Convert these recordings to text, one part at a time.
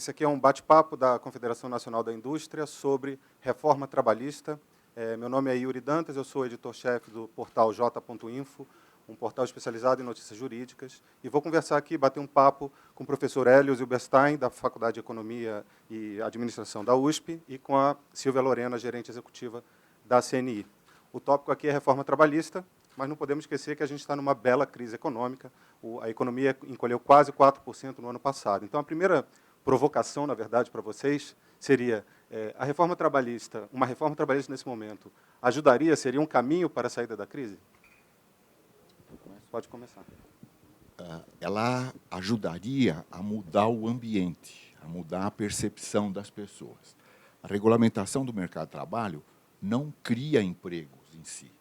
Esse aqui é um bate-papo da Confederação Nacional da Indústria sobre reforma trabalhista. Meu nome é Yuri Dantas, eu sou editor-chefe do portal j.info, um portal especializado em notícias jurídicas, e vou conversar aqui, bater um papo com o professor Hélio Zilberstein, da Faculdade de Economia e Administração da USP, e com a Silvia Lorena, gerente executiva da CNI. O tópico aqui é reforma trabalhista, mas não podemos esquecer que a gente está numa bela crise econômica. A economia encolheu quase 4% no ano passado. Então, a primeira provocação, na verdade, para vocês, seria a reforma trabalhista, uma reforma trabalhista nesse momento, ajudaria, seria um caminho para a saída da crise? Pode começar. Ela ajudaria a mudar o ambiente, a mudar a percepção das pessoas. A regulamentação do mercado de trabalho não cria empregos em si.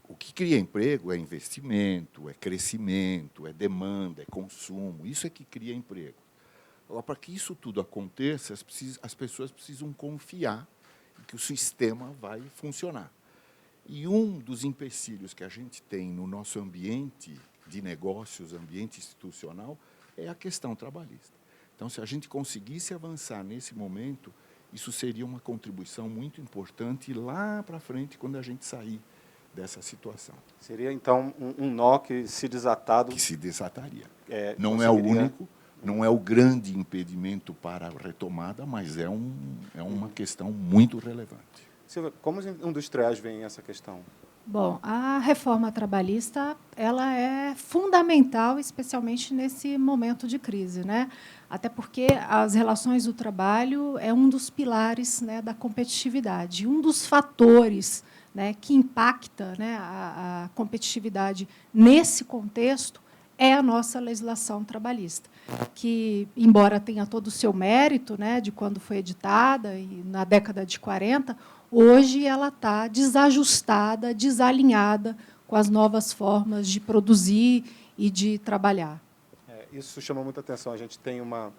O que cria emprego é investimento, é crescimento, é demanda, é consumo. Isso é que cria emprego. Agora, para que isso tudo aconteça, as pessoas precisam confiar que o sistema vai funcionar. E um dos empecilhos que a gente tem no nosso ambiente de negócios, ambiente institucional, é a questão trabalhista. Então, se a gente conseguisse avançar nesse momento, isso seria uma contribuição muito importante lá para frente, quando a gente sair dessa situação. Seria, então, um nó que se desatado... Que se desataria. Não conseguiria... é o único, não é o grande impedimento para a retomada, mas é uma questão muito relevante. Silvia, como os industriais veem essa questão? Bom, a reforma trabalhista ela é fundamental, especialmente nesse momento de crise, né? Até porque as relações do trabalho é um dos pilares, né, da competitividade, um dos fatores, né, que impacta, né, a competitividade nesse contexto é a nossa legislação trabalhista, que, embora tenha todo o seu mérito, né, de quando foi editada, e na década de 40, hoje ela está desajustada, desalinhada com as novas formas de produzir e de trabalhar. Isso chama muita atenção. A gente tem uma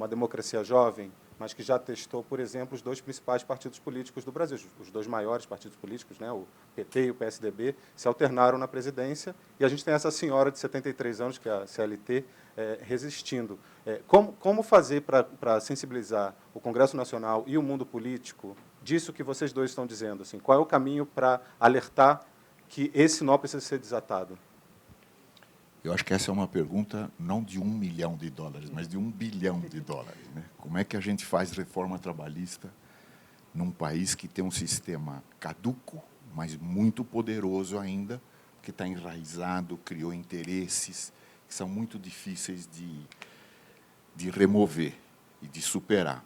democracia jovem, mas que já testou, por exemplo, os dois principais partidos políticos do Brasil. Os dois maiores partidos políticos, né, o PT e o PSDB, se alternaram na presidência, e a gente tem essa senhora de 73 anos, que é a CLT, resistindo. Como fazer para sensibilizar o Congresso Nacional e o mundo político disso que vocês dois estão dizendo? Assim, qual é o caminho para alertar que esse nó precisa ser desatado? Eu acho que essa é uma pergunta não de $1 milhão, mas de $1 bilhão. Né? Como é que a gente faz reforma trabalhista num país que tem um sistema caduco, mas muito poderoso ainda, que está enraizado, criou interesses que são muito difíceis de remover e de superar.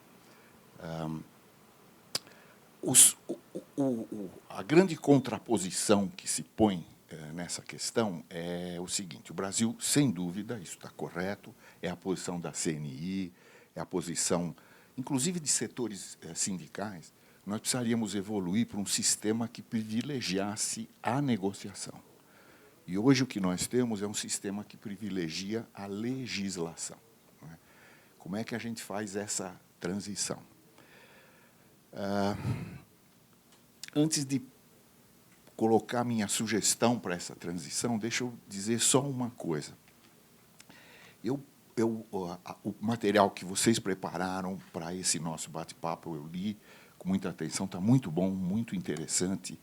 A grande contraposição que se põe nessa questão é o seguinte: o Brasil, sem dúvida, isso está correto, é a posição da CNI, é a posição, inclusive, de setores sindicais. Nós precisaríamos evoluir para um sistema que privilegiasse a negociação. E hoje o que nós temos é um sistema que privilegia a legislação. Não é? Como é que a gente faz essa transição? Antes de colocar minha sugestão para essa transição, deixa eu dizer só uma coisa. O material que vocês prepararam para esse nosso bate-papo, eu li com muita atenção, está muito bom, muito interessante.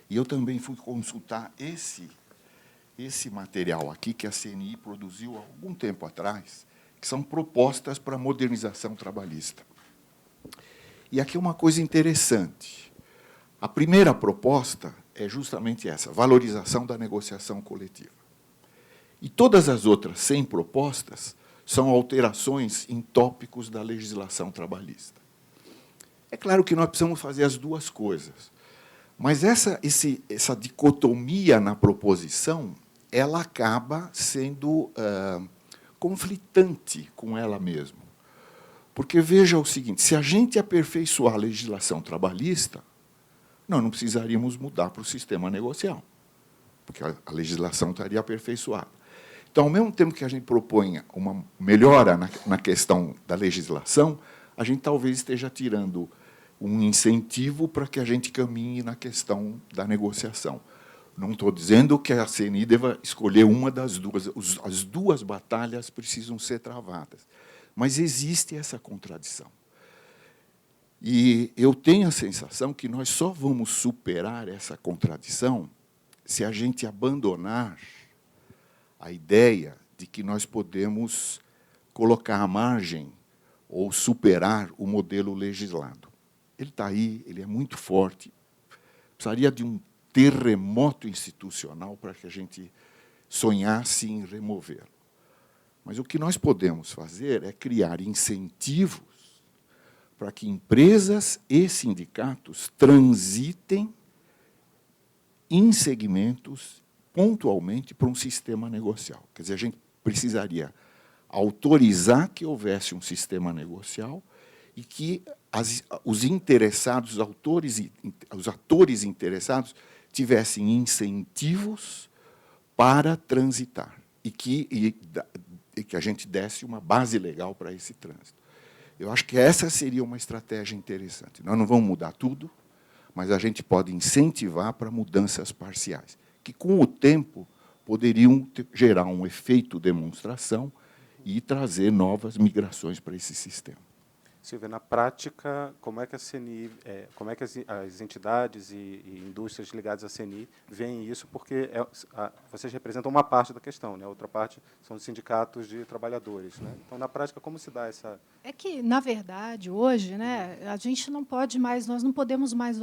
E eu também fui consultar esse material aqui que a CNI produziu há algum tempo atrás, que são propostas para a modernização trabalhista. E aqui é uma coisa interessante. A primeira proposta é justamente essa, valorização da negociação coletiva. E todas as outras 100 propostas são alterações em tópicos da legislação trabalhista. É claro que nós precisamos fazer as duas coisas, mas essa dicotomia na proposição, ela acaba sendo conflitante com ela mesma. Porque veja o seguinte: se a gente aperfeiçoar a legislação trabalhista, nós não precisaríamos mudar para o sistema negocial, porque a legislação estaria aperfeiçoada. Então, ao mesmo tempo que a gente propõe uma melhora na questão da legislação, a gente talvez esteja tirando um incentivo para que a gente caminhe na questão da negociação. Não estou dizendo que a CNI deva escolher uma das duas. As duas batalhas precisam ser travadas. Mas existe essa contradição. E eu tenho a sensação que nós só vamos superar essa contradição se a gente abandonar a ideia de que nós podemos colocar à margem ou superar o modelo legislado. Ele está aí, ele é muito forte. Precisaria de um terremoto institucional para que a gente sonhasse em removê-lo. Mas o que nós podemos fazer é criar incentivos para que empresas e sindicatos transitem em segmentos pontualmente para um sistema negocial. Quer dizer, a gente precisaria autorizar que houvesse um sistema negocial e que os interessados, os atores interessados, tivessem incentivos para transitar e que a gente desse uma base legal para esse trânsito. Eu acho que essa seria uma estratégia interessante. Nós não vamos mudar tudo, mas a gente pode incentivar para mudanças parciais, que, com o tempo, poderiam gerar um efeito demonstração e trazer novas migrações para esse sistema. Silvia, na prática, como é que a CNI, como é que as entidades e indústrias ligadas à CNI veem isso? Porque vocês representam uma parte da questão, né? A outra parte são os sindicatos de trabalhadores, né? Então, na prática, como se dá essa... É que, na verdade, hoje, né, a gente não pode mais, nós não podemos mais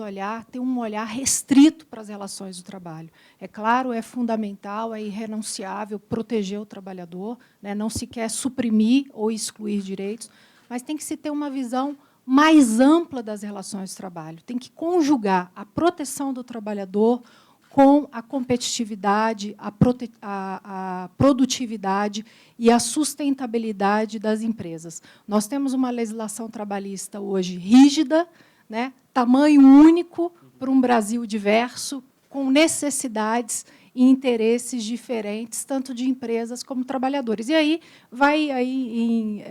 ter um olhar restrito para as relações do trabalho. É claro, é fundamental, é irrenunciável proteger o trabalhador, né? Não se quer suprimir ou excluir direitos, mas tem que se ter uma visão mais ampla das relações de trabalho. Tem que conjugar a proteção do trabalhador com a competitividade, a produtividade e a sustentabilidade das empresas. Nós temos uma legislação trabalhista hoje rígida, né, tamanho único para um Brasil diverso, com necessidades e interesses diferentes, tanto de empresas como trabalhadores. E aí vai aí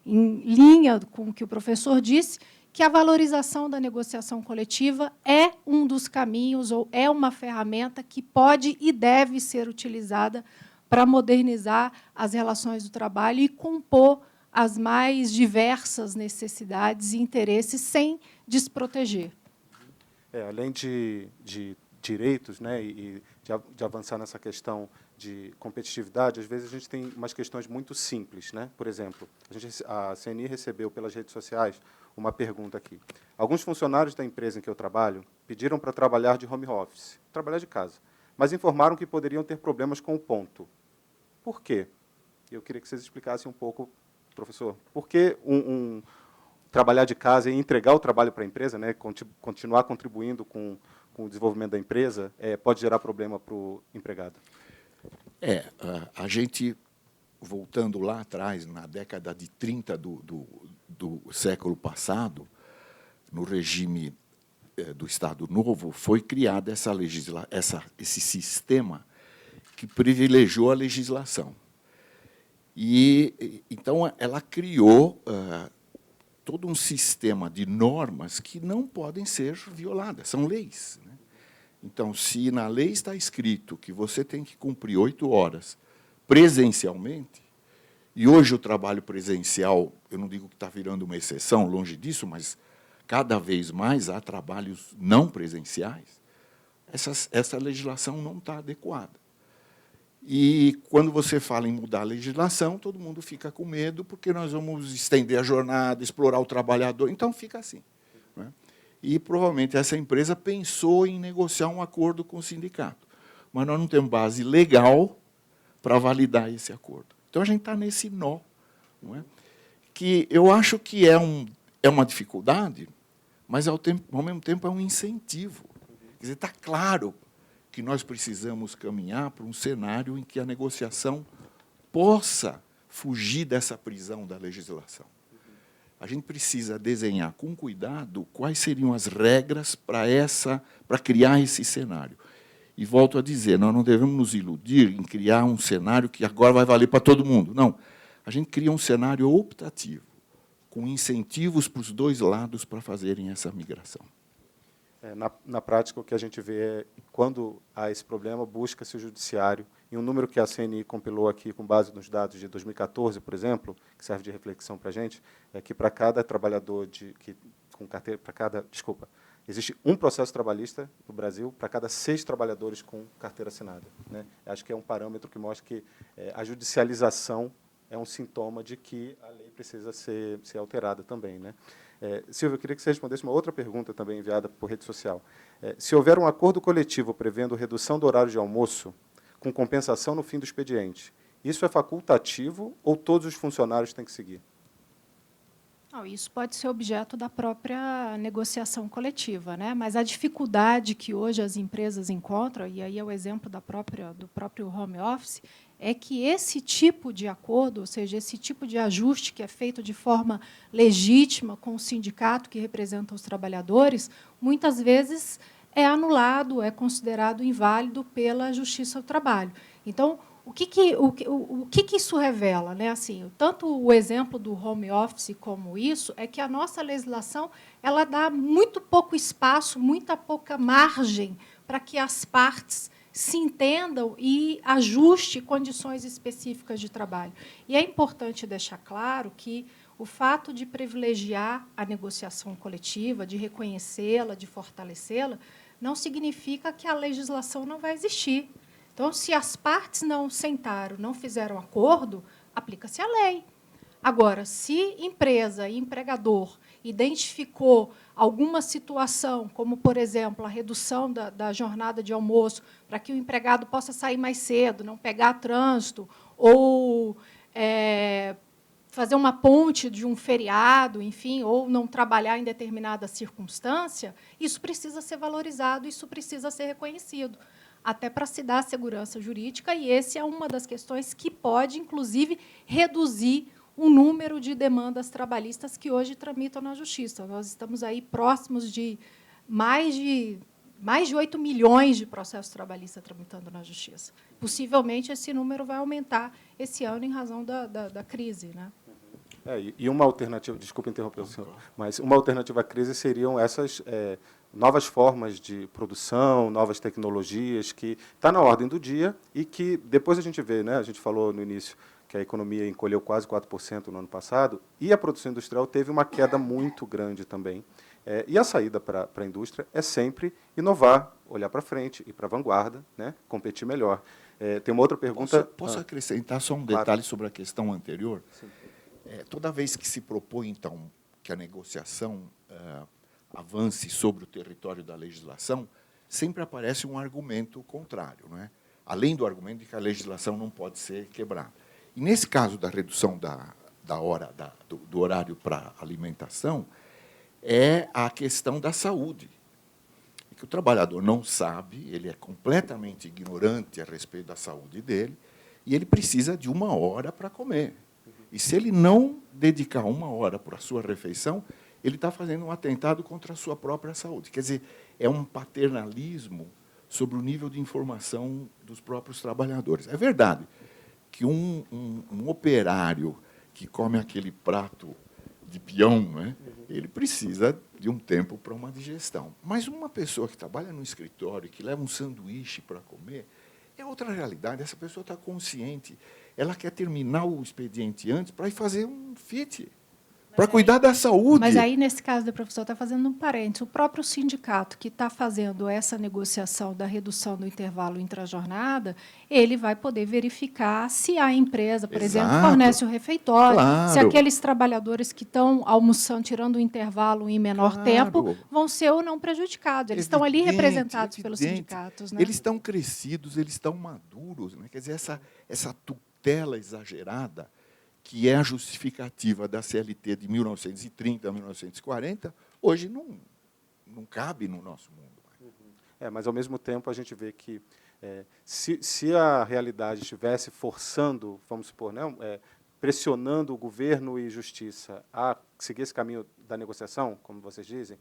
em linha com o que o professor disse, que a valorização da negociação coletiva é um dos caminhos, ou é uma ferramenta que pode e deve ser utilizada para modernizar as relações do trabalho e compor as mais diversas necessidades e interesses sem desproteger. Além de direitos, né, e de avançar nessa questão de competitividade, às vezes a gente tem umas questões muito simples, né? Por exemplo, a CNI recebeu pelas redes sociais uma pergunta aqui. Alguns funcionários da empresa em que eu trabalho pediram para trabalhar de home office, trabalhar de casa, mas informaram que poderiam ter problemas com o ponto. Por quê? Eu queria que vocês explicassem um pouco, professor, por que trabalhar de casa e entregar o trabalho para a empresa, né, continuar contribuindo com o desenvolvimento da empresa, pode gerar problema para o empregado? A gente, voltando lá atrás, na década de 30 do século passado, no regime do Estado Novo, foi criado esse sistema que privilegiou a legislação. E, então, ela criou todo um sistema de normas que não podem ser violadas, são leis. Né? Então, se na lei está escrito que você tem que cumprir 8 horas presencialmente, e hoje o trabalho presencial, eu não digo que está virando uma exceção, longe disso, mas cada vez mais há trabalhos não presenciais, essa legislação não está adequada. E, quando você fala em mudar a legislação, todo mundo fica com medo, porque nós vamos estender a jornada, explorar o trabalhador. Então, fica assim. Né? E, provavelmente, essa empresa pensou em negociar um acordo com o sindicato. Mas nós não temos base legal para validar esse acordo. Então, a gente está nesse nó. Não é? Que eu acho que é uma dificuldade, mas, ao mesmo tempo, é um incentivo. Quer dizer, está claro que nós precisamos caminhar para um cenário em que a negociação possa fugir dessa prisão da legislação. A gente precisa desenhar com cuidado quais seriam as regras para criar esse cenário. E volto a dizer, nós não devemos nos iludir em criar um cenário que agora vai valer para todo mundo. Não. A gente cria um cenário optativo, com incentivos para os dois lados para fazerem essa migração. Na prática, o que a gente vê é, quando há esse problema, busca-se o judiciário. E um número que a CNI compilou aqui, com base nos dados de 2014, por exemplo, que serve de reflexão para a gente, é que para cada trabalhador com carteira, existe um processo trabalhista no Brasil para cada 6 trabalhadores com carteira assinada, né? Acho que é um parâmetro que mostra que a judicialização é um sintoma de que a lei precisa ser alterada também, né? Silvia, eu queria que você respondesse uma outra pergunta também enviada por rede social. Se houver um acordo coletivo prevendo redução do horário de almoço, com compensação no fim do expediente, isso é facultativo ou todos os funcionários têm que seguir? Não, isso pode ser objeto da própria negociação coletiva, né? Mas a dificuldade que hoje as empresas encontram, e aí é o exemplo do próprio home office, é que esse tipo de acordo, ou seja, esse tipo de ajuste que é feito de forma legítima com o sindicato que representa os trabalhadores, muitas vezes é anulado, é considerado inválido pela Justiça do Trabalho. Então, o que isso revela? Né? Assim, tanto o exemplo do home office como isso, é que a nossa legislação ela dá muito pouco espaço, muita pouca margem para que as partes se entendam e ajuste condições específicas de trabalho. E é importante deixar claro que o fato de privilegiar a negociação coletiva, de reconhecê-la, de fortalecê-la, não significa que a legislação não vai existir. Então, se as partes não sentaram, não fizeram acordo, aplica-se a lei. Agora, se empresa e empregador identificou alguma situação, como, por exemplo, a redução da jornada de almoço, para que o empregado possa sair mais cedo, não pegar trânsito, ou fazer uma ponte de um feriado, enfim, ou não trabalhar em determinada circunstância, isso precisa ser valorizado, isso precisa ser reconhecido, até para se dar segurança jurídica, e essa é uma das questões que pode, inclusive, reduzir o número de demandas trabalhistas que hoje tramitam na Justiça. Nós estamos aí próximos de mais de 8 milhões de processos trabalhistas tramitando na Justiça. Possivelmente, esse número vai aumentar esse ano em razão da crise, né? E uma alternativa, desculpe interromper o senhor, mas uma alternativa à crise seriam essas novas formas de produção, novas tecnologias, que está na ordem do dia e que depois a gente vê, né, a gente falou no início, que a economia encolheu quase 4% no ano passado, e a produção industrial teve uma queda muito grande também. E a saída para a indústria é sempre inovar, olhar para frente, ir para a vanguarda, né, competir melhor. Tem uma outra pergunta... Posso acrescentar só um detalhe sobre a questão anterior? Sim. Toda vez que se propõe, então, que a negociação avance sobre o território da legislação, sempre aparece um argumento contrário, não é? Além do argumento de que a legislação não pode ser quebrada. E, nesse caso da redução da hora, do horário para alimentação, é a questão da saúde. É que o trabalhador não sabe, ele é completamente ignorante a respeito da saúde dele, e ele precisa de 1 hora para comer. E, se ele não dedicar 1 hora para a sua refeição, ele está fazendo um atentado contra a sua própria saúde. Quer dizer, é um paternalismo sobre o nível de informação dos próprios trabalhadores. É verdade que um operário que come aquele prato de peão, né, ele precisa de um tempo para uma digestão. Mas uma pessoa que trabalha no escritório, que leva um sanduíche para comer, é outra realidade. Essa pessoa está consciente. Ela quer terminar o expediente antes para ir fazer um fit, para cuidar da saúde. Mas aí, nesse caso do professor, está fazendo um parênteses. O próprio sindicato que está fazendo essa negociação da redução do intervalo intrajornada, ele vai poder verificar se a empresa, por exemplo, fornece o refeitório, se aqueles trabalhadores que estão almoçando, tirando o intervalo em menor tempo, vão ser ou não prejudicados. Eles estão ali representados pelos sindicatos. Né? Eles estão crescidos, eles estão maduros. Né? Quer dizer, essa tutela exagerada, que é a justificativa da CLT de 1930 a 1940, hoje não cabe no nosso mundo. Mas, ao mesmo tempo, a gente vê que, se a realidade estivesse forçando, vamos supor, né, pressionando o governo e justiça a seguir esse caminho da negociação, como vocês dizem,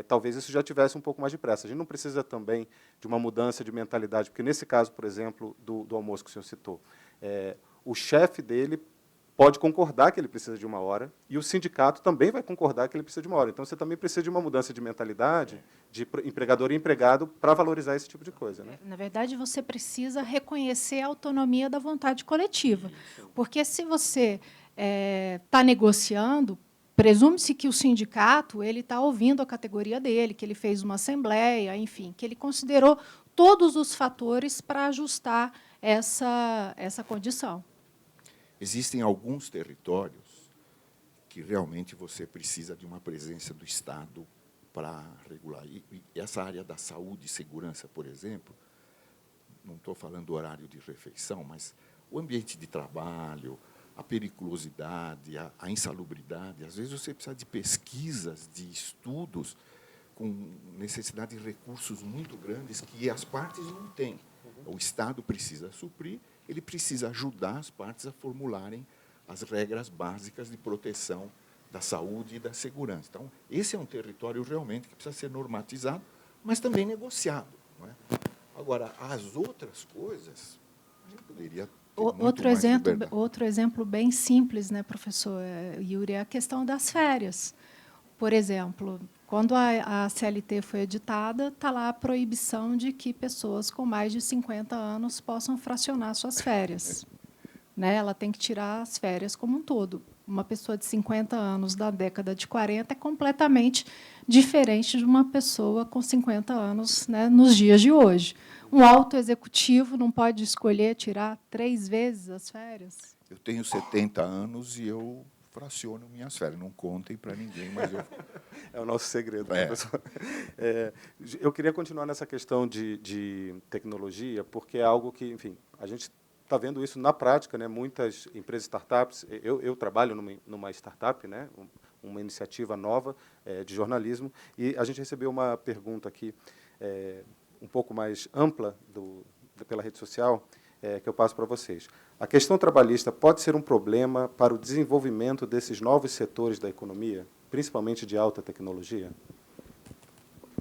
talvez isso já tivesse um pouco mais de pressa. A gente não precisa também de uma mudança de mentalidade, porque, nesse caso, por exemplo, do almoço que o senhor citou, o chefe dele pode concordar que ele precisa de 1 hora e o sindicato também vai concordar que ele precisa de 1 hora. Então, você também precisa de uma mudança de mentalidade de empregador e empregado para valorizar esse tipo de coisa, né? Na verdade, você precisa reconhecer a autonomia da vontade coletiva. Porque, se você está negociando, presume-se que o sindicato ele está ouvindo a categoria dele, que ele fez uma assembleia, enfim, que ele considerou todos os fatores para ajustar essa condição. Existem alguns territórios que realmente você precisa de uma presença do Estado para regular. E essa área da saúde e segurança, por exemplo, não estou falando do horário de refeição, mas o ambiente de trabalho, a periculosidade, a insalubridade. Às vezes você precisa de pesquisas, de estudos, com necessidade de recursos muito grandes que as partes não têm. O Estado precisa suprir, ele precisa ajudar as partes a formularem as regras básicas de proteção da saúde e da segurança. Então, esse é um território realmente que precisa ser normatizado, mas também negociado. Não é? Agora, as outras coisas, a gente poderia ter outro exemplo bem simples, né, professor Yuri, é a questão das férias. Por exemplo, quando a CLT foi editada, está lá a proibição de que pessoas com mais de 50 anos possam fracionar suas férias. Né? Ela tem que tirar as férias como um todo. Uma pessoa de 50 anos da década de 40 é completamente diferente de uma pessoa com 50 anos, né, nos dias de hoje. Um alto executivo não pode escolher tirar 3 vezes as férias? Eu tenho 70 anos e eu fraciono minhas férias. Não contem para ninguém, mas eu... É o nosso segredo, professor. Eu queria continuar nessa questão de tecnologia, porque é algo que, enfim, a gente está vendo isso na prática, né? Muitas empresas, startups, eu trabalho numa startup, né? Uma iniciativa nova de jornalismo, e a gente recebeu uma pergunta aqui, um pouco mais ampla pela rede social, que eu passo para vocês. A questão trabalhista pode ser um problema para o desenvolvimento desses novos setores da economia, principalmente de alta tecnologia?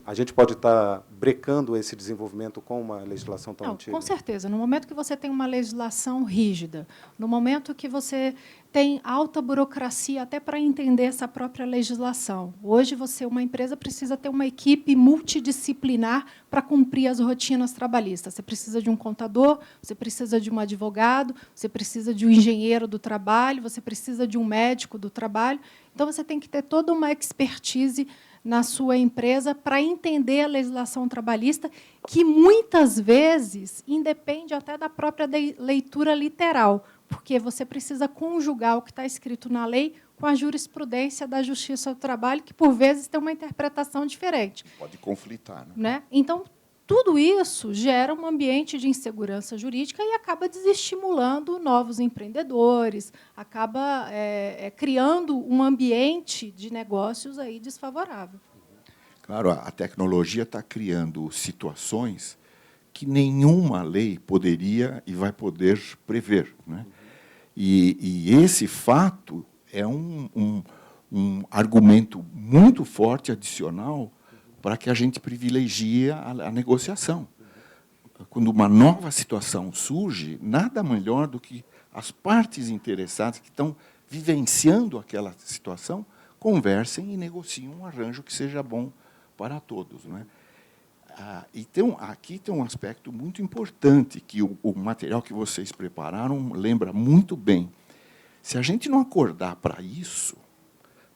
A gente pode estar brecando esse desenvolvimento com uma legislação tão antiga? Com certeza. No momento que você tem uma legislação rígida, no momento que você tem alta burocracia até para entender essa própria legislação. Hoje, uma empresa precisa ter uma equipe multidisciplinar para cumprir as rotinas trabalhistas. Você precisa de um contador, você precisa de um advogado, você precisa de um engenheiro do trabalho, você precisa de um médico do trabalho. Então, você tem que ter toda uma expertise na sua empresa para entender a legislação trabalhista, que muitas vezes independe até da própria leitura literal, porque você precisa conjugar o que está escrito na lei com a jurisprudência da Justiça do Trabalho, que, por vezes, tem uma interpretação diferente. Pode conflitar. Né? Então, tudo isso gera um ambiente de insegurança jurídica e acaba desestimulando novos empreendedores, acaba criando um ambiente de negócios aí desfavorável. Claro, a tecnologia está criando situações que nenhuma lei poderia e vai poder prever. Né? E esse fato é um argumento muito forte, adicional, para que a gente privilegie a negociação. Quando uma nova situação surge, nada melhor do que as partes interessadas que estão vivenciando aquela situação conversem e negociem um arranjo que seja bom para todos. Né? Aqui tem um aspecto muito importante que o material que vocês prepararam lembra muito bem. Se a gente não acordar para isso,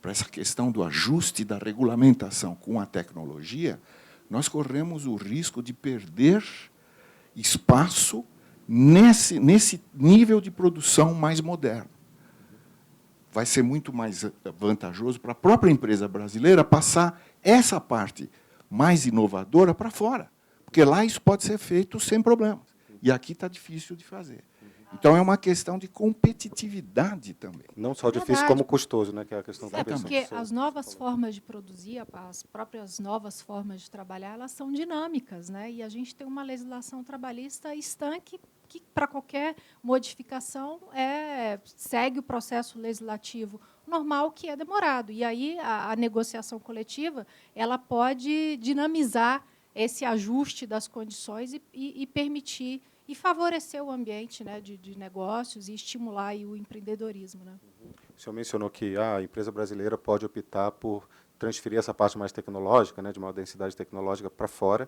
para essa questão do ajuste da regulamentação com a tecnologia, nós corremos o risco de perder espaço nesse nível de produção mais moderno. Vai ser muito mais vantajoso para a própria empresa brasileira passar essa parte mais inovadora para fora, porque lá isso pode ser feito sem problemas. E aqui está difícil de fazer. Então, é uma questão de competitividade também. Não só difícil, como custoso, né, que é a questão da competição. Porque as novas formas de produzir, as próprias novas formas de trabalhar, elas são dinâmicas, né? E a gente tem uma legislação trabalhista estanque que, para qualquer modificação, segue o processo legislativo normal, que é demorado. E aí a negociação coletiva ela pode dinamizar esse ajuste das condições e permitir e favorecer o ambiente, né, de negócios e estimular aí o empreendedorismo, né? O senhor mencionou que a empresa brasileira pode optar por transferir essa parte mais tecnológica, né, de maior densidade tecnológica, para fora,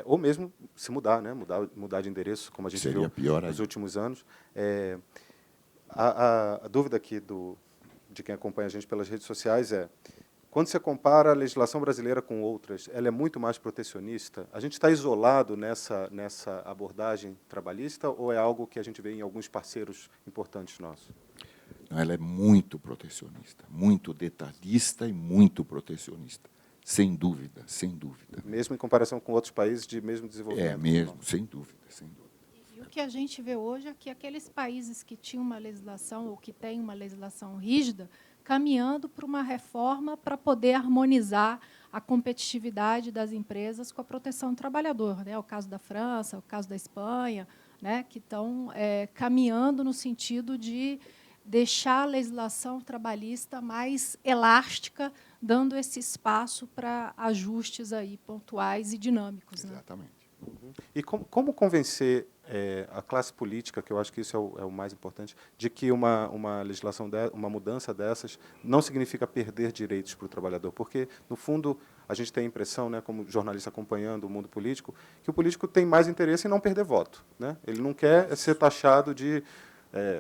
ou mesmo se mudar, né, mudar de endereço, como a gente Seria viu pior nos ainda. últimos anos. A dúvida aqui de quem acompanha a gente pelas redes sociais é: quando você compara a legislação brasileira com outras, ela é muito mais protecionista? A gente está isolado nessa abordagem trabalhista ou é algo que a gente vê em alguns parceiros importantes nossos? Ela é muito protecionista, muito detalhista e muito protecionista, sem dúvida, sem dúvida. Mesmo em comparação com outros países de mesmo desenvolvimento? É mesmo, sem dúvida, sem dúvida. E o que a gente vê hoje é que aqueles países que tinham uma legislação ou que têm uma legislação rígida, caminhando para uma reforma para poder harmonizar a competitividade das empresas com a proteção do trabalhador, né? É o caso da França, o caso da Espanha, né? Que estão caminhando no sentido de deixar a legislação trabalhista mais elástica, dando esse espaço para ajustes aí pontuais e dinâmicos, né? Exatamente. E como convencer a classe política, que eu acho que isso é o mais importante, de que uma legislação, uma mudança dessas não significa perder direitos para o trabalhador? Porque, no fundo, a gente tem a impressão, né, como jornalista acompanhando o mundo político, que o político tem mais interesse em não perder voto, né? Ele não quer ser taxado de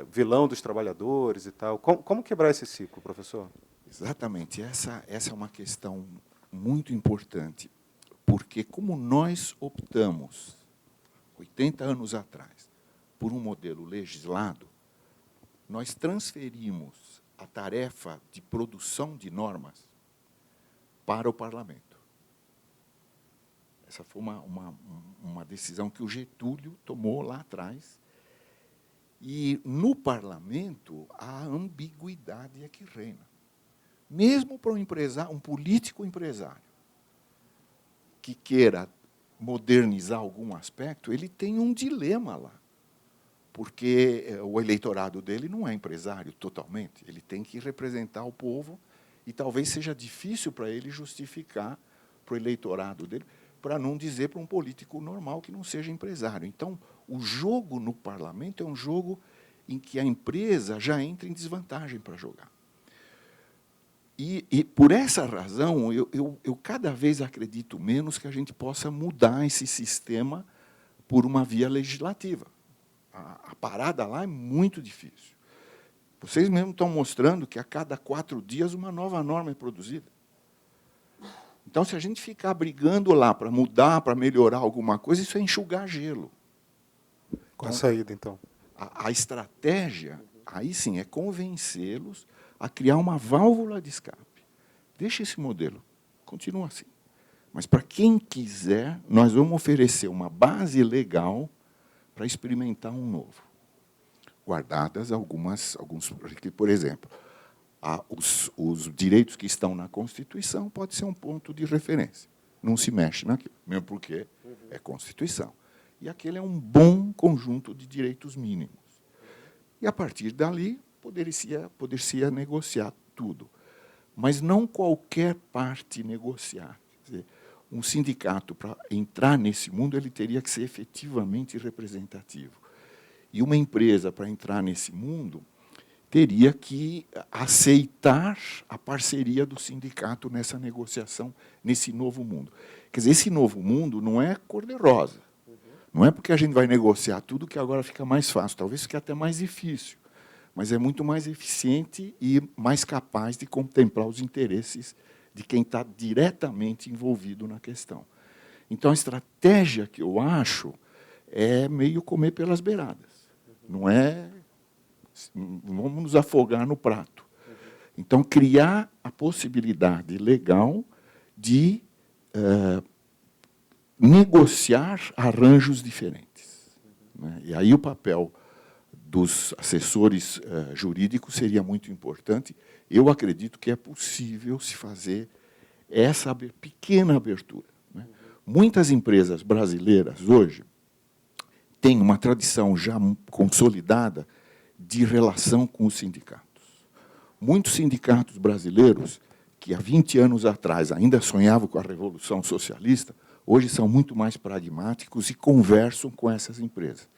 vilão dos trabalhadores e tal. Como quebrar esse ciclo, professor? Exatamente. Essa é uma questão muito importante, porque como nós optamos, 80 anos atrás, por um modelo legislado, nós transferimos a tarefa de produção de normas para o parlamento. Essa foi uma decisão que o Getúlio tomou lá atrás. E, no parlamento, a ambiguidade é que reina. Mesmo para um político empresário que queira modernizar algum aspecto, ele tem um dilema lá, porque o eleitorado dele não é empresário totalmente, ele tem que representar o povo e talvez seja difícil para ele justificar para o eleitorado dele, para não dizer para um político normal que não seja empresário. Então, o jogo no parlamento é um jogo em que a empresa já entra em desvantagem para jogar. E por essa razão, eu cada vez acredito menos que a gente possa mudar esse sistema por uma via legislativa. A parada lá é muito difícil. Vocês mesmos estão mostrando que a cada 4 dias uma nova norma é produzida. Então, se a gente ficar brigando lá para mudar, para melhorar alguma coisa, isso é enxugar gelo. Qual a saída, então? A estratégia, aí sim, é convencê-los a criar uma válvula de escape. Deixa esse modelo, continua assim. Mas, para quem quiser, nós vamos oferecer uma base legal para experimentar um novo. Guardadas alguns, por exemplo, os direitos que estão na Constituição pode ser um ponto de referência. Não se mexe naquilo, mesmo porque é Constituição. E aquele é um bom conjunto de direitos mínimos. E, a partir dali, poderia negociar tudo. Mas não qualquer parte negociar. Quer dizer, um sindicato, para entrar nesse mundo, ele teria que ser efetivamente representativo. E uma empresa, para entrar nesse mundo, teria que aceitar a parceria do sindicato nessa negociação, nesse novo mundo. Quer dizer, esse novo mundo não é cor-de-rosa. Não é porque a gente vai negociar tudo que agora fica mais fácil. Talvez fique até mais difícil. Mas é muito mais eficiente e mais capaz de contemplar os interesses de quem está diretamente envolvido na questão. Então, a estratégia que eu acho é meio comer pelas beiradas. Não é vamos nos afogar no prato. Então, criar a possibilidade legal de negociar arranjos diferentes. Né? E aí o papel dos assessores jurídicos seria muito importante. Eu acredito que é possível se fazer essa pequena abertura. Né? Muitas empresas brasileiras, hoje, têm uma tradição já consolidada de relação com os sindicatos. Muitos sindicatos brasileiros, que há 20 anos atrás ainda sonhavam com a Revolução Socialista, hoje são muito mais pragmáticos e conversam com essas empresas.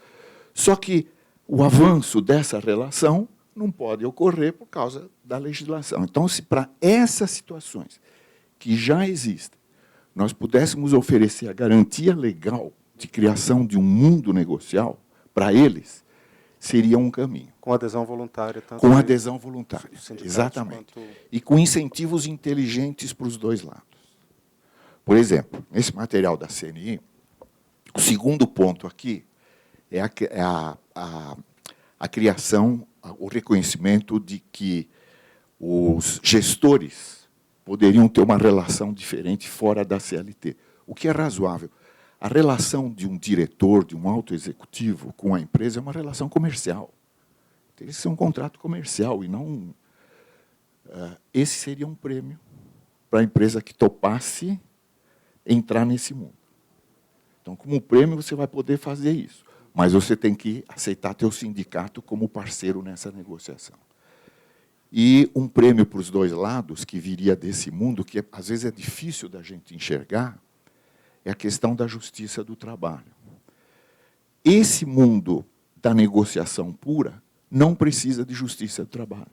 Só que o avanço dessa relação não pode ocorrer por causa da legislação. Então, se para essas situações que já existem, nós pudéssemos oferecer a garantia legal de criação de um mundo negocial para eles, seria um caminho. Com adesão voluntária. Tanto com adesão voluntária, exatamente. E com incentivos inteligentes para os dois lados. Por exemplo, nesse material da CNI, o segundo ponto aqui é a criação, o reconhecimento de que os gestores poderiam ter uma relação diferente fora da CLT, o que é razoável. A relação de um diretor, de um alto executivo com a empresa é uma relação comercial. Tem que ser um contrato comercial e não... esse seria um prêmio para a empresa que topasse entrar nesse mundo. Então, como prêmio, você vai poder fazer isso, mas você tem que aceitar teu sindicato como parceiro nessa negociação. E um prêmio para os dois lados, que viria desse mundo, que às vezes é difícil da gente enxergar, é a questão da justiça do trabalho. Esse mundo da negociação pura não precisa de justiça do trabalho.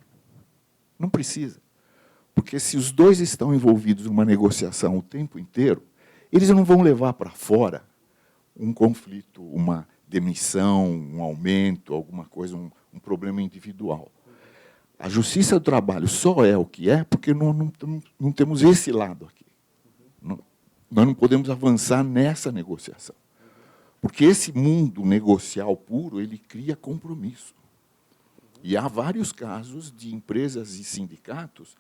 Não precisa. Porque se os dois estão envolvidos numa negociação o tempo inteiro, eles não vão levar para fora um conflito, uma demissão, um aumento, alguma coisa, um problema individual. A justiça do trabalho só é o que é porque não temos esse lado aqui. Nós não podemos avançar nessa negociação. Porque esse mundo negocial puro, ele cria compromisso. E há vários casos de empresas e sindicatos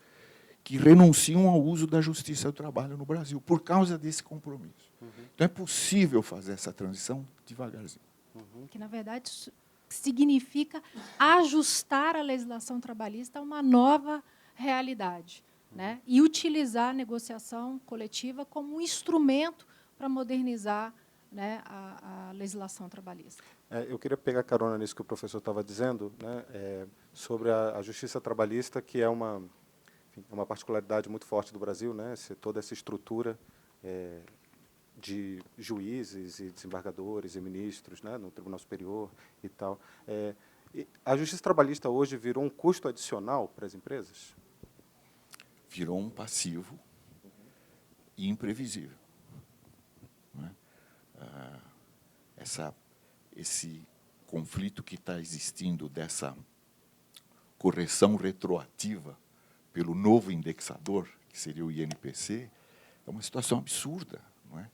que renunciam ao uso da justiça do trabalho no Brasil, por causa desse compromisso. Então, é possível fazer essa transição devagarzinho. Que, na verdade, significa ajustar a legislação trabalhista a uma nova realidade, né? E utilizar a negociação coletiva como um instrumento para modernizar, né, a legislação trabalhista. Eu queria pegar carona nisso que o professor estava dizendo, né, sobre a justiça trabalhista, que é uma particularidade muito forte do Brasil, né, toda essa estrutura de juízes e desembargadores e ministros, né, no Tribunal Superior e tal. A justiça trabalhista hoje virou um custo adicional para as empresas? Virou um passivo e imprevisível. Não é? Esse conflito que está existindo dessa correção retroativa pelo novo indexador, que seria o INPC, é uma situação absurda. Não é?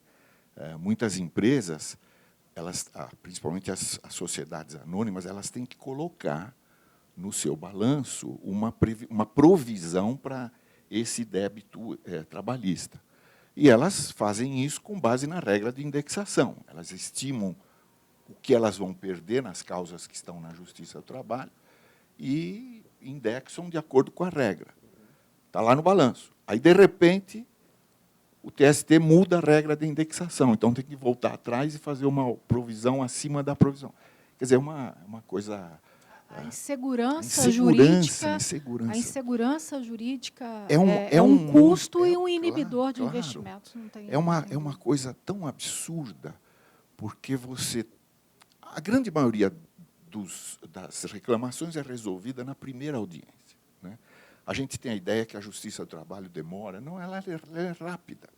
Muitas empresas, principalmente as sociedades anônimas, elas têm que colocar no seu balanço uma provisão para esse débito trabalhista. E elas fazem isso com base na regra de indexação. Elas estimam o que elas vão perder nas causas que estão na Justiça do Trabalho e indexam de acordo com a regra. Está lá no balanço. Aí, de repente, o TST muda a regra de indexação. Então, tem que voltar atrás e fazer uma provisão acima da provisão. Quer dizer, uma coisa... A insegurança jurídica é um custo e um inibidor de investimentos. Não tem é uma coisa tão absurda, porque a grande maioria das reclamações é resolvida na primeira audiência. Né? A gente tem a ideia que a Justiça do Trabalho demora. Não, ela é rápida,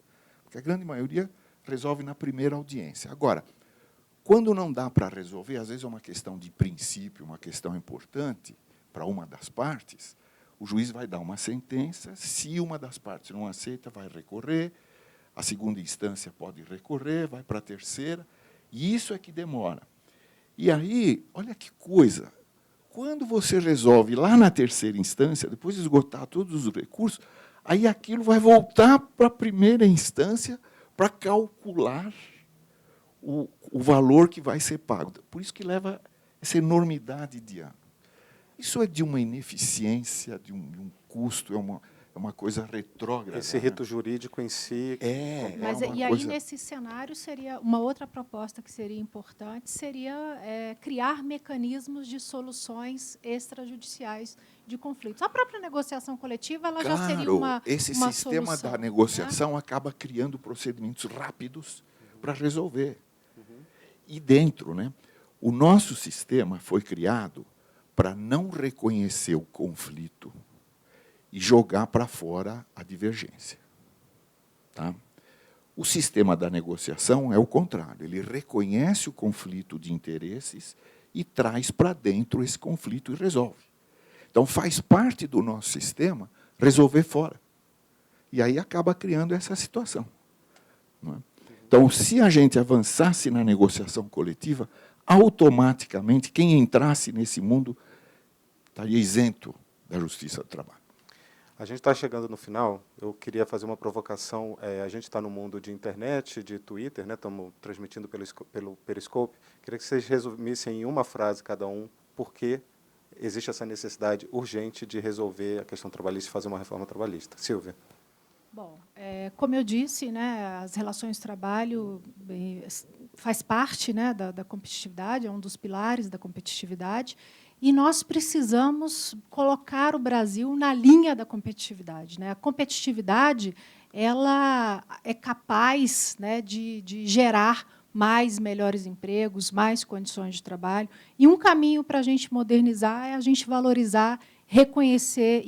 porque a grande maioria resolve na primeira audiência. Agora, quando não dá para resolver, às vezes é uma questão de princípio, uma questão importante para uma das partes, o juiz vai dar uma sentença, se uma das partes não aceita, vai recorrer, a segunda instância pode recorrer, vai para a terceira, e isso é que demora. E aí, olha que coisa, quando você resolve lá na terceira instância, depois de esgotar todos os recursos, aí aquilo vai voltar para a primeira instância para calcular o valor que vai ser pago. Por isso que leva essa enormidade de anos. Isso é de uma ineficiência, de um custo, é uma coisa retrógrada. Esse rito jurídico em si... Mas e aí, nesse cenário, seria uma outra proposta que seria importante, seria criar mecanismos de soluções extrajudiciais de conflitos. A própria negociação coletiva ela já seria uma esse sistema solução, da negociação, né? Acaba criando procedimentos rápidos para resolver. E dentro, né, o nosso sistema foi criado para não reconhecer o conflito e jogar para fora a divergência. Tá? O sistema da negociação é o contrário. Ele reconhece o conflito de interesses e traz para dentro esse conflito e resolve. Então, faz parte do nosso sistema resolver fora. E aí acaba criando essa situação. Não é? Então, se a gente avançasse na negociação coletiva, automaticamente, quem entrasse nesse mundo estaria isento da justiça do trabalho. A gente está chegando no final. Eu queria fazer uma provocação. A gente está no mundo de internet, de Twitter, né? Estamos transmitindo pelo Periscope. Queria que vocês resumissem em uma frase cada um por que existe essa necessidade urgente de resolver a questão trabalhista e fazer uma reforma trabalhista. Silvia. Bom, como eu disse, né, as relações de trabalho faz parte, né, da competitividade, é um dos pilares da competitividade, e nós precisamos colocar o Brasil na linha da competitividade, né? A competitividade ela é capaz, né, de gerar mais melhores empregos, mais condições de trabalho, e um caminho para a gente modernizar é a gente valorizar, reconhecer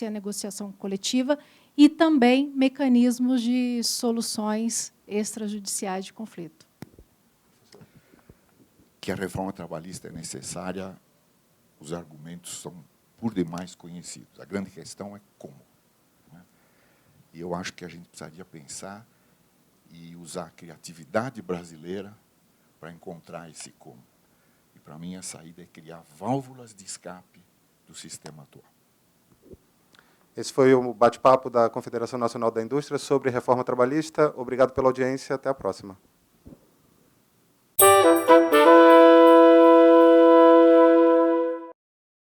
a negociação coletiva e também mecanismos de soluções extrajudiciais de conflito. Que a reforma trabalhista é necessária, os argumentos são por demais conhecidos. A grande questão é como. Né? E eu acho que a gente precisaria pensar e usar a criatividade brasileira para encontrar esse como. E, para mim, a saída é criar válvulas de escape do sistema atual. Esse foi o bate-papo da Confederação Nacional da Indústria sobre reforma trabalhista. Obrigado pela audiência. Até a próxima.